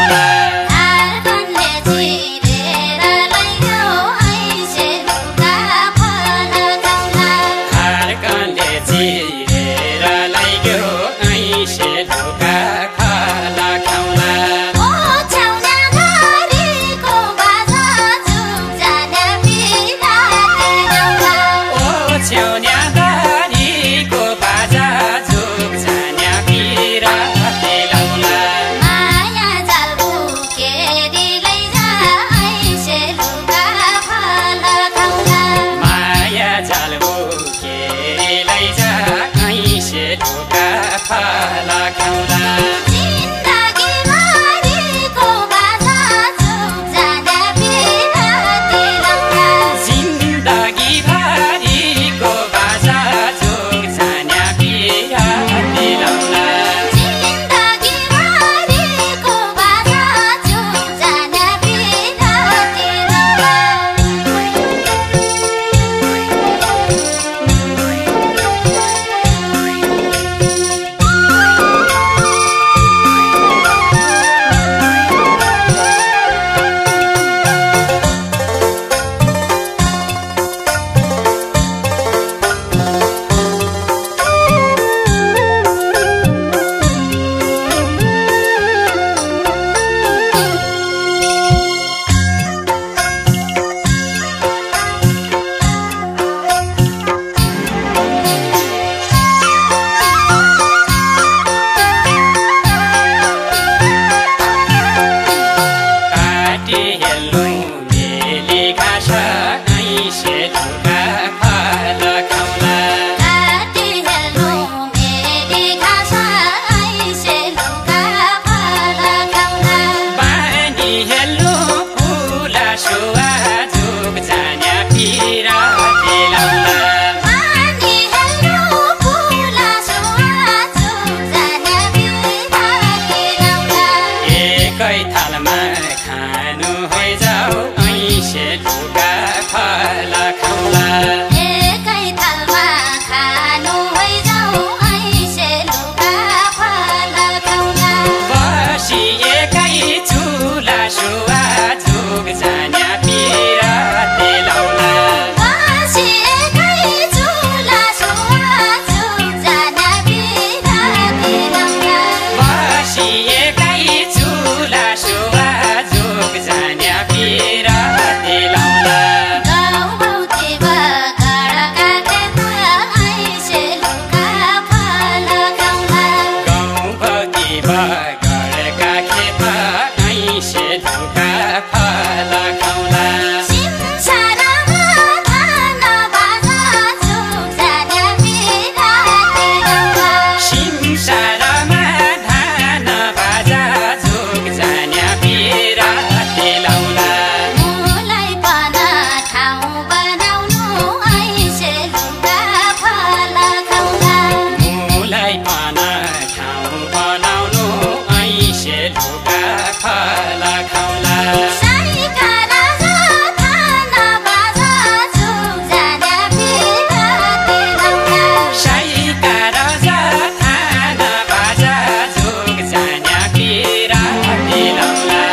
la hello फुला सुवा जुग जान्या पिरा दिलाउला पानी हेलो फुला सुवा जुग जान्या पिरा दिलाउला एकै थालमा खानु हैजाऊ ऐसे लुगा फला खाउला एकै थालमा खानु हैजाऊ ऐसे लुगा फला खाउला बसी एकै चुला सुवा जुग जान्या पिरा दिलाउला बसी एकै चुला सुवा जुग जान्या पिरा दिलाउला बसी एकै चुला सुवा जुग जान्या पिरा दिलाउला गाउँभौती बगडका खेतमा ऐसे लुगा फला खाउला गाउँभौती बगडका खेतमा ऐसे लुगा फला खाउला सिमसारमा धान बाजा जुग जान्या पिरा दिलाउला सिमसारमा धान बाजा जुग जान्या पिरा दिलाउला मुलाई पन ठाउँ बनाउनु ऐसे लुगा फला खाउला मुलाई पान ठाउँ बनाउनु ऐसे लुगा फला खाउला साइका राजा धान बाजा जुग जान्या पिरा दिलाउला साइका राजा थाना बाजा जुग जान्या पिरा दिलाउला